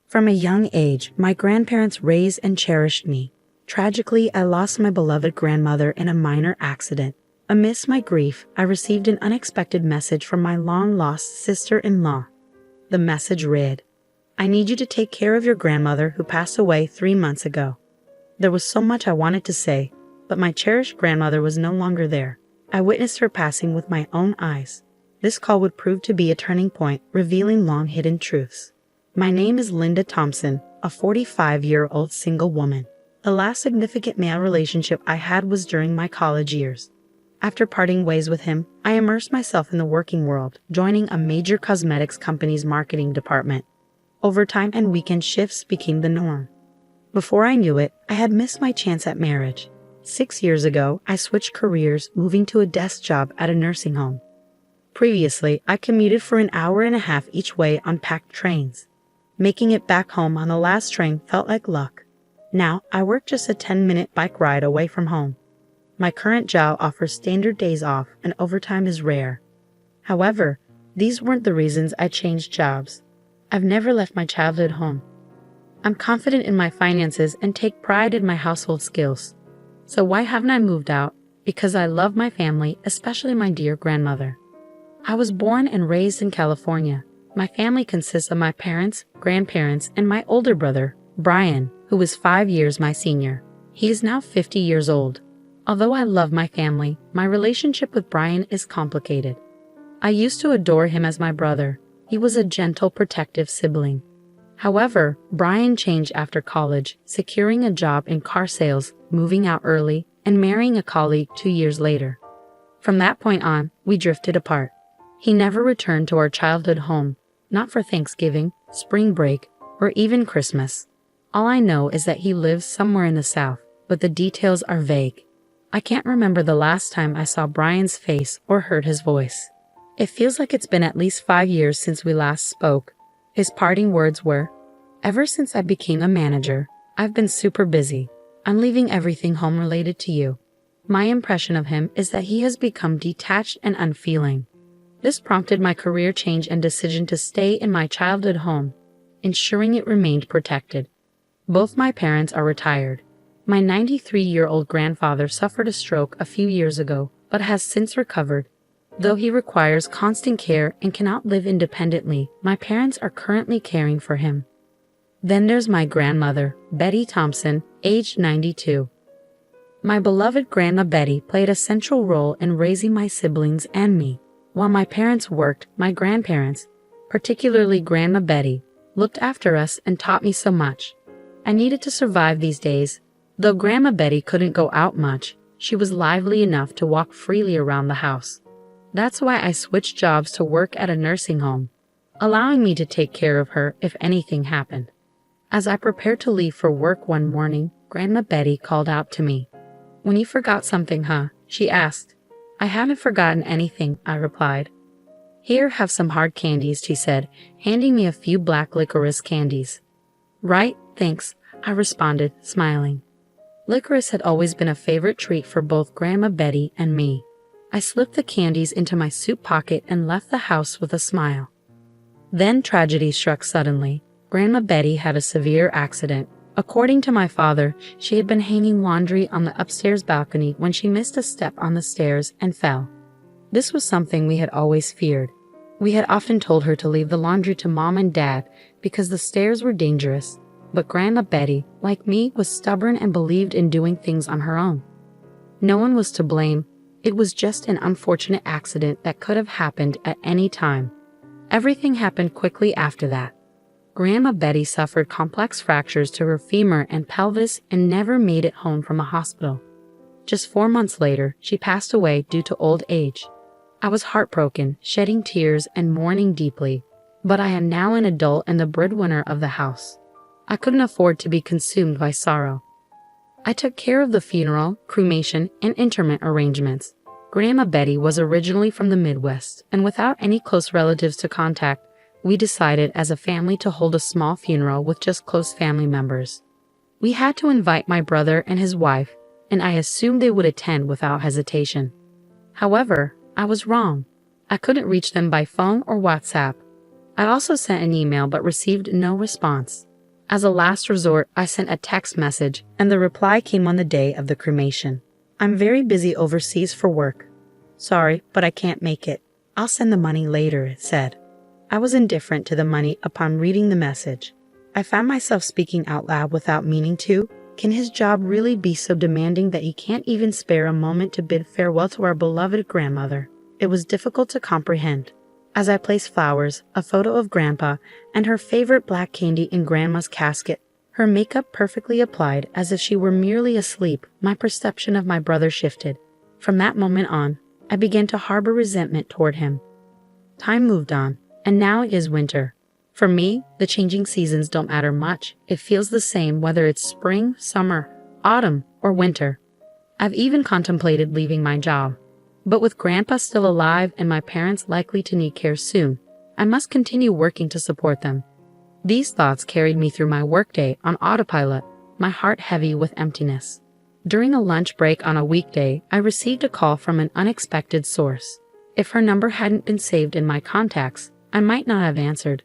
From a young age, my grandparents raised and cherished me. Tragically, I lost my beloved grandmother in a minor accident. Amidst my grief, I received an unexpected message from my long-lost sister-in-law. The message read, "I need you to take care of your grandmother who passed away 3 months ago." There was so much I wanted to say, but my cherished grandmother was no longer there. I witnessed her passing with my own eyes. This call would prove to be a turning point, revealing long-hidden truths. My name is Linda Thompson, a 45-year-old single woman. The last significant male relationship I had was during my college years. After parting ways with him, I immersed myself in the working world, joining a major cosmetics company's marketing department. Overtime and weekend shifts became the norm. Before I knew it, I had missed my chance at marriage. 6 years ago, I switched careers, moving to a desk job at a nursing home. Previously, I commuted for an hour and a half each way on packed trains. Making it back home on the last train felt like luck. Now, I work just a 10-minute bike ride away from home. My current job offers standard days off and overtime is rare. However, these weren't the reasons I changed jobs. I've never left my childhood home. I'm confident in my finances and take pride in my household skills. So why haven't I moved out? Because I love my family, especially my dear grandmother. I was born and raised in California. My family consists of my parents, grandparents, and my older brother, Brian, who is 5 years my senior. He is now 50 years old. Although I love my family, my relationship with Brian is complicated. I used to adore him as my brother. He was a gentle, protective sibling. However, Brian changed after college, securing a job in car sales, moving out early, and marrying a colleague 2 years later. From that point on, we drifted apart. He never returned to our childhood home, not for Thanksgiving, spring break, or even Christmas. All I know is that he lives somewhere in the South, but the details are vague. I can't remember the last time I saw Brian's face or heard his voice. It feels like it's been at least 5 years since we last spoke. His parting words were, "Ever since I became a manager, I've been super busy. I'm leaving everything home related to you." My impression of him is that he has become detached and unfeeling. This prompted my career change and decision to stay in my childhood home, ensuring it remained protected. Both my parents are retired. My 93-year-old grandfather suffered a stroke a few years ago, but has since recovered. Though he requires constant care and cannot live independently, my parents are currently caring for him. Then there's my grandmother, Betty Thompson, aged 92. My beloved Grandma Betty played a central role in raising my siblings and me. While my parents worked, my grandparents, particularly Grandma Betty, looked after us and taught me so much. I needed to survive these days. Though Grandma Betty couldn't go out much, she was lively enough to walk freely around the house. That's why I switched jobs to work at a nursing home, allowing me to take care of her if anything happened. As I prepared to leave for work one morning, Grandma Betty called out to me. "When you forgot something, huh?" she asked. "I haven't forgotten anything," I replied. "Here, have some hard candies," she said, handing me a few black licorice candies. "Right, thanks," I responded, smiling. Licorice had always been a favorite treat for both Grandma Betty and me. I slipped the candies into my suit pocket and left the house with a smile. Then tragedy struck suddenly. Grandma Betty had a severe accident. According to my father, she had been hanging laundry on the upstairs balcony when she missed a step on the stairs and fell. This was something we had always feared. We had often told her to leave the laundry to Mom and Dad because the stairs were dangerous. But Grandma Betty, like me, was stubborn and believed in doing things on her own. No one was to blame. It was just an unfortunate accident that could have happened at any time. Everything happened quickly after that. Grandma Betty suffered complex fractures to her femur and pelvis and never made it home from a hospital. Just 4 months later, she passed away due to old age. I was heartbroken, shedding tears and mourning deeply, but I am now an adult and the breadwinner of the house. I couldn't afford to be consumed by sorrow. I took care of the funeral, cremation, and interment arrangements. Grandma Betty was originally from the Midwest, and without any close relatives to contact, we decided as a family to hold a small funeral with just close family members. We had to invite my brother and his wife, and I assumed they would attend without hesitation. However, I was wrong. I couldn't reach them by phone or WhatsApp. I also sent an email but received no response. As a last resort, I sent a text message, and the reply came on the day of the cremation. I'm very busy overseas for work. Sorry, but I can't make it. I'll send the money later, it said. I was indifferent to the money upon reading the message. I found myself speaking out loud without meaning to. Can his job really be so demanding that he can't even spare a moment to bid farewell to our beloved grandmother? It was difficult to comprehend. As I placed flowers, a photo of Grandpa, and her favorite black candy in Grandma's casket, her makeup perfectly applied as if she were merely asleep, my perception of my brother shifted. From that moment on, I began to harbor resentment toward him. Time moved on, and now it is winter. For me, the changing seasons don't matter much. It feels the same whether it's spring, summer, autumn, or winter. I've even contemplated leaving my job. But with Grandpa still alive and my parents likely to need care soon, I must continue working to support them. These thoughts carried me through my workday on autopilot, my heart heavy with emptiness. During a lunch break on a weekday, I received a call from an unexpected source. If her number hadn't been saved in my contacts, I might not have answered.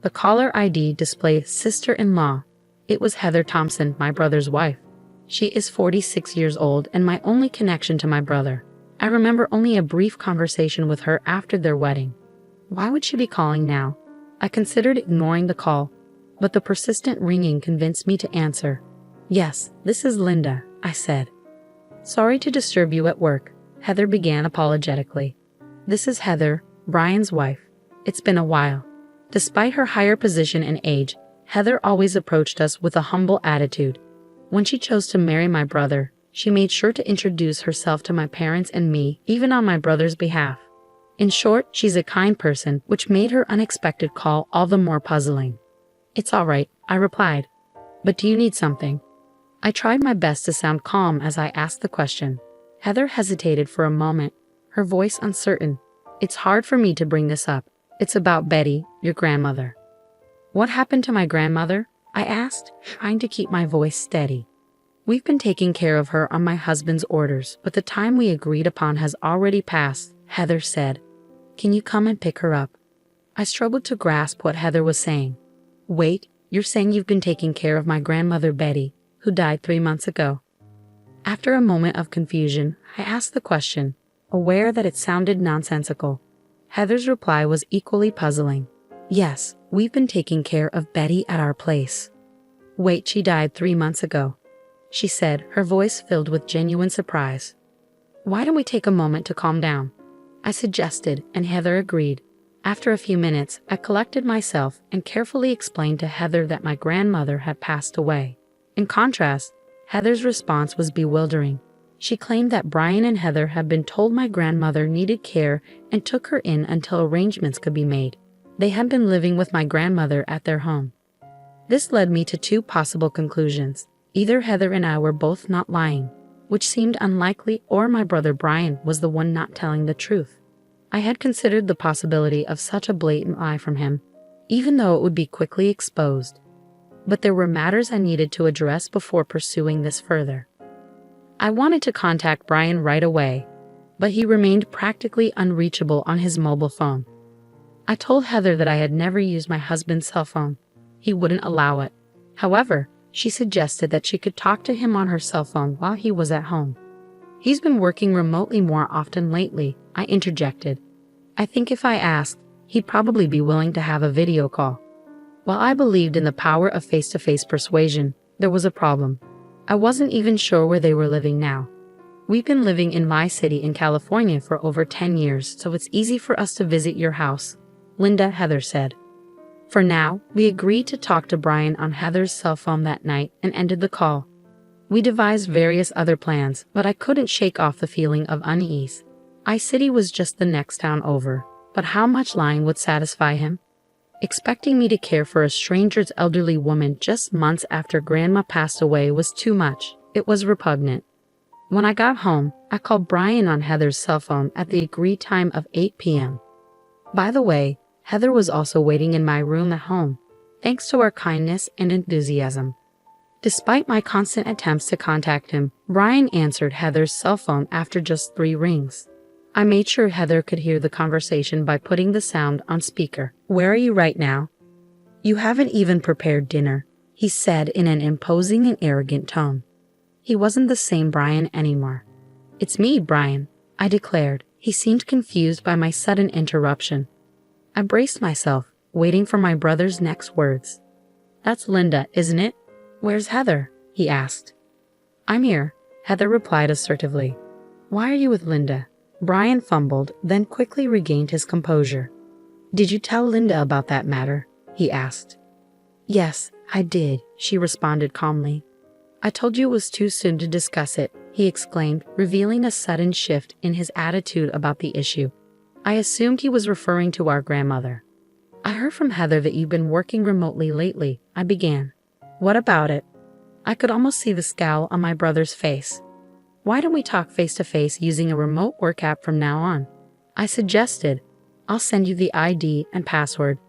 The caller ID displayed sister-in-law. It was Heather Thompson, my brother's wife. She is 46 years old and my only connection to my brother. I remember only a brief conversation with her after their wedding. Why would she be calling now? I considered ignoring the call, but the persistent ringing convinced me to answer. Yes, this is Linda, I said. Sorry to disturb you at work, Heather began apologetically. This is Heather, Brian's wife. It's been a while. Despite her higher position and age, Heather always approached us with a humble attitude. When she chose to marry my brother, she made sure to introduce herself to my parents and me, even on my brother's behalf. In short, she's a kind person, which made her unexpected call all the more puzzling. It's all right, I replied. But do you need something? I tried my best to sound calm as I asked the question. Heather hesitated for a moment, her voice uncertain. It's hard for me to bring this up. It's about Betty, your grandmother. What happened to my grandmother? I asked, trying to keep my voice steady. We've been taking care of her on my husband's orders, but the time we agreed upon has already passed, Heather said. Can you come and pick her up? I struggled to grasp what Heather was saying. Wait, you're saying you've been taking care of my grandmother Betty, who died 3 months ago? After a moment of confusion, I asked the question, aware that it sounded nonsensical. Heather's reply was equally puzzling. Yes, we've been taking care of Betty at our place. Wait, she died 3 months ago, she said, her voice filled with genuine surprise. Why don't we take a moment to calm down? I suggested, and Heather agreed. After a few minutes, I collected myself and carefully explained to Heather that my grandmother had passed away. In contrast, Heather's response was bewildering. She claimed that Brian and Heather had been told my grandmother needed care and took her in until arrangements could be made. They had been living with my grandmother at their home. This led me to two possible conclusions. Either Heather and I were both not lying, which seemed unlikely, or my brother Brian was the one not telling the truth. I had considered the possibility of such a blatant lie from him, even though it would be quickly exposed. But there were matters I needed to address before pursuing this further. I wanted to contact Brian right away, but he remained practically unreachable on his mobile phone. I told Heather that I had never used my husband's cell phone. He wouldn't allow it. However, she suggested that she could talk to him on her cell phone while he was at home. He's been working remotely more often lately, I interjected. I think if I asked, he'd probably be willing to have a video call. While I believed in the power of face-to-face persuasion, there was a problem. I wasn't even sure where they were living now. We've been living in my city in California for over 10 years, so it's easy for us to visit your house, Linda, Heather said. For now, we agreed to talk to Brian on Heather's cell phone that night and ended the call. We devised various other plans, but I couldn't shake off the feeling of unease. I-City was just the next town over, but how much lying would satisfy him? Expecting me to care for a stranger's elderly woman just months after Grandma passed away was too much. It was repugnant. When I got home, I called Brian on Heather's cell phone at the agreed time of 8 p.m. By the way, Heather was also waiting in my room at home, thanks to her kindness and enthusiasm. Despite my constant attempts to contact him, Brian answered Heather's cell phone after just 3 rings. I made sure Heather could hear the conversation by putting the sound on speaker. Where are you right now? You haven't even prepared dinner, he said in an imposing and arrogant tone. He wasn't the same Brian anymore. "It's me, Brian," I declared. He seemed confused by my sudden interruption. I braced myself, waiting for my brother's next words. "That's Linda, isn't it? Where's Heather?" he asked. "I'm here," Heather replied assertively. "Why are you with Linda?" Brian fumbled, then quickly regained his composure. "Did you tell Linda about that matter?" he asked. "Yes, I did," she responded calmly. "I told you it was too soon to discuss it," he exclaimed, revealing a sudden shift in his attitude about the issue. I assumed he was referring to our grandmother. "I heard from Heather that you've been working remotely lately," I began. "What about it?" I could almost see the scowl on my brother's face. "Why don't we talk face-to-face using a remote work app from now on?" I suggested. "I'll send you the ID and password."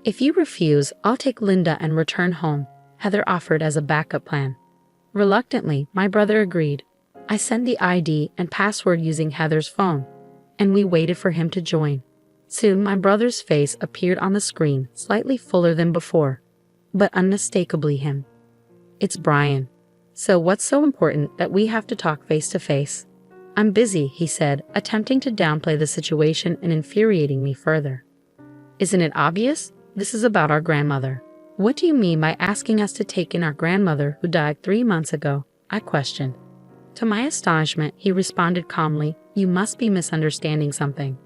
"If you refuse, I'll take Linda and return home," Heather offered as a backup plan. Reluctantly, my brother agreed. I sent the ID and password using Heather's phone, and we waited for him to join. Soon my brother's face appeared on the screen, slightly fuller than before, but unmistakably him. "It's Brian. So what's so important that we have to talk face-to-face?" "I'm busy," he said, attempting to downplay the situation and infuriating me further. "Isn't it obvious? This is about our grandmother." "What do you mean by asking us to take in our grandmother who died 3 months ago?" I questioned. To my astonishment, he responded calmly, "You must be misunderstanding something.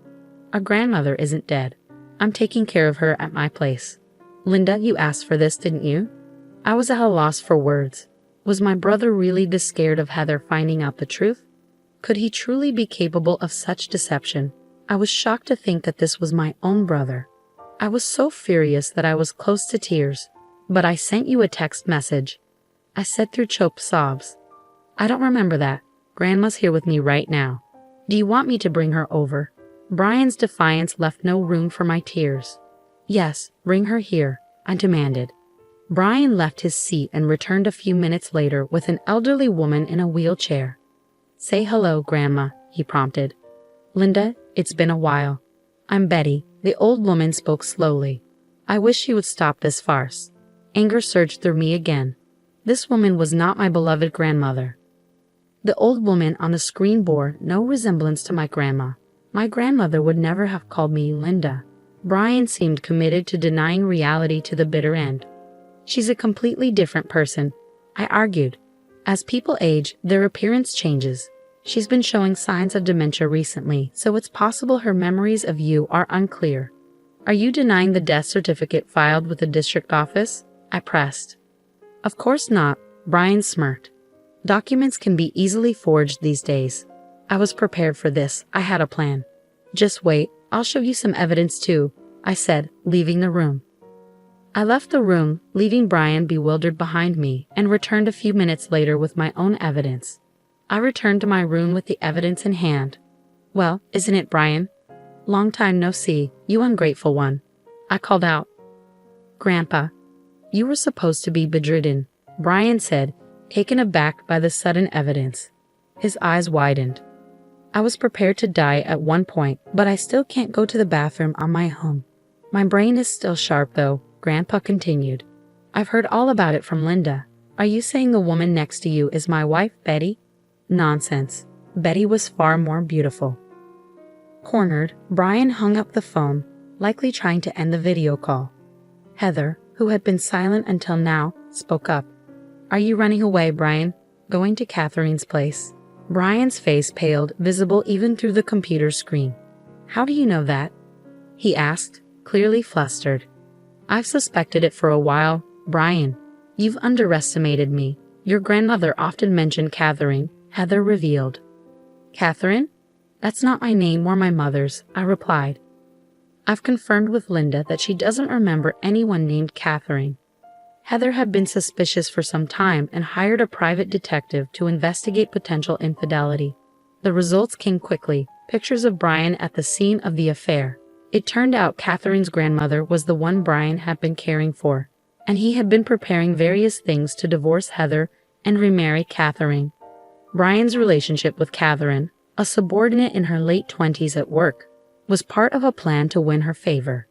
Our grandmother isn't dead. I'm taking care of her at my place." "Linda, you asked for this, didn't you?" I was at a loss for words. Was my brother really this scared of Heather finding out the truth? Could he truly be capable of such deception? I was shocked to think that this was my own brother. I was so furious that I was close to tears. "But I sent you a text message," I said through choked sobs. "I don't remember that. Grandma's here with me right now. Do you want me to bring her over?" Brian's defiance left no room for my tears. "Yes, bring her here," I demanded. Brian left his seat and returned a few minutes later with an elderly woman in a wheelchair. "Say hello, Grandma," he prompted. "Linda, it's been a while. I'm Betty," the old woman spoke slowly. I wish she would stop this farce. Anger surged through me again. This woman was not my beloved grandmother. The old woman on the screen bore no resemblance to my grandma. My grandmother would never have called me Linda. Brian seemed committed to denying reality to the bitter end. "She's a completely different person," I argued. "As people age, their appearance changes. She's been showing signs of dementia recently, so it's possible her memories of you are unclear." "Are you denying the death certificate filed with the district office?" I pressed. "Of course not," Brian smirked. "Documents can be easily forged these days. I was prepared for this. I had a plan." "Just wait, I'll show you some evidence too," I said, leaving the room. I left the room, leaving Brian bewildered behind me, and returned a few minutes later with my own evidence. I returned to my room with the evidence in hand. "Well, isn't it, Brian? Long time no see, you ungrateful one," I called out. "Grandpa, you were supposed to be bedridden," Brian said, taken aback by the sudden evidence. His eyes widened. "I was prepared to die at one point, but I still can't go to the bathroom on my own. My brain is still sharp though," Grandpa continued. "I've heard all about it from Linda. Are you saying the woman next to you is my wife, Betty?" "Nonsense. Betty was far more beautiful." Cornered, Brian hung up the phone, likely trying to end the video call. Heather, who had been silent until now, spoke up. "Are you running away, Brian? Going to Catherine's place?" Brian's face paled, visible even through the computer screen. "How do you know that?" he asked, clearly flustered. "I've suspected it for a while, Brian. You've underestimated me. Your grandmother often mentioned Catherine," Heather revealed. "Catherine? That's not my name or my mother's," I replied. "I've confirmed with Linda that she doesn't remember anyone named Catherine." Heather had been suspicious for some time and hired a private detective to investigate potential infidelity. The results came quickly, pictures of Brian at the scene of the affair. It turned out Catherine's grandmother was the one Brian had been caring for, and he had been preparing various things to divorce Heather and remarry Catherine. Brian's relationship with Catherine, a subordinate in her late 20s at work, was part of a plan to win her favor.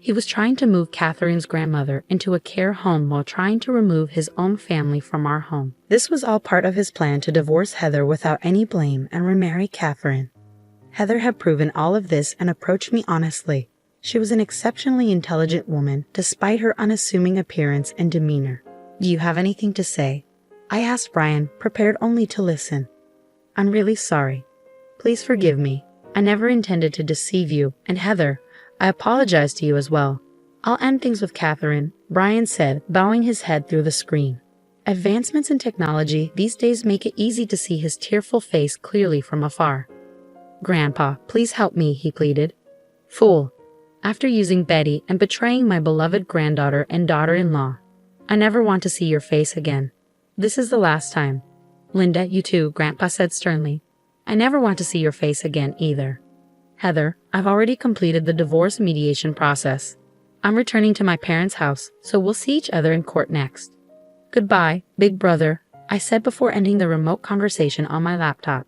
He was trying to move Catherine's grandmother into a care home while trying to remove his own family from our home. This was all part of his plan to divorce Heather without any blame and remarry Catherine. Heather had proven all of this and approached me honestly. She was an exceptionally intelligent woman, despite her unassuming appearance and demeanor. "Do you have anything to say?" I asked Brian, prepared only to listen. "I'm really sorry. Please forgive me. I never intended to deceive you, and Heather, I apologize to you as well. I'll end things with Catherine," Brian said, bowing his head through the screen. Advancements in technology these days make it easy to see his tearful face clearly from afar. "Grandpa, please help me," he pleaded. "Fool. After using Betty and betraying my beloved granddaughter and daughter-in-law, I never want to see your face again. This is the last time." "Linda, you too," Grandpa said sternly. "I never want to see your face again either." "Heather, I've already completed the divorce mediation process. I'm returning to my parents' house, so we'll see each other in court next." "Goodbye, big brother," I said before ending the remote conversation on my laptop.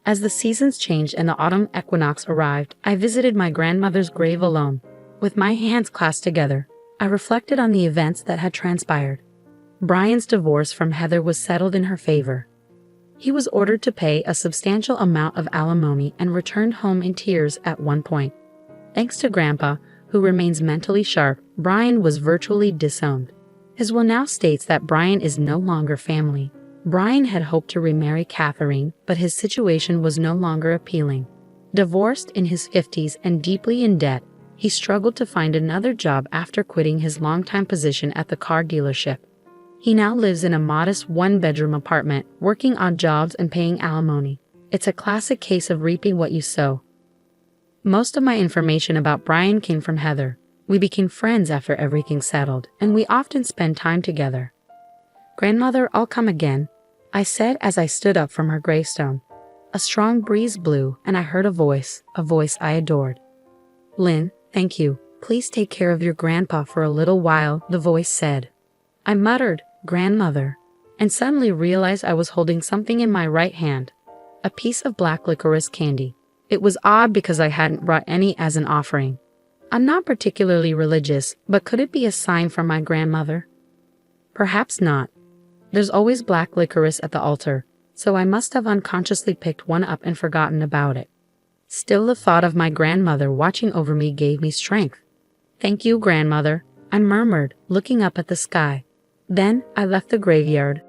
As the seasons changed and the autumn equinox arrived, I visited my grandmother's grave alone. With my hands clasped together, I reflected on the events that had transpired. Brian's divorce from Heather was settled in her favor. He was ordered to pay a substantial amount of alimony and returned home in tears at one point. Thanks to Grandpa, who remains mentally sharp, Brian was virtually disowned. His will now states that Brian is no longer family. Brian had hoped to remarry Catherine, but his situation was no longer appealing. Divorced in his 50s and deeply in debt, he struggled to find another job after quitting his longtime position at the car dealership. He now lives in a modest one-bedroom apartment, working odd jobs and paying alimony. It's a classic case of reaping what you sow. Most of my information about Brian came from Heather. We became friends after everything settled, and we often spend time together. "Grandmother, I'll come again," I said as I stood up from her gravestone. A strong breeze blew, and I heard a voice I adored. "Lynn, thank you. Please take care of your grandpa for a little while," the voice said. I muttered, "Grandmother," and suddenly realized I was holding something in my right hand, a piece of black licorice candy. It was odd because I hadn't brought any as an offering. I'm not particularly religious, but could it be a sign from my grandmother? Perhaps not. There's always black licorice at the altar, so I must have unconsciously picked one up and forgotten about it. Still, the thought of my grandmother watching over me gave me strength. "Thank you, grandmother," I murmured, looking up at the sky. Then I left the graveyard,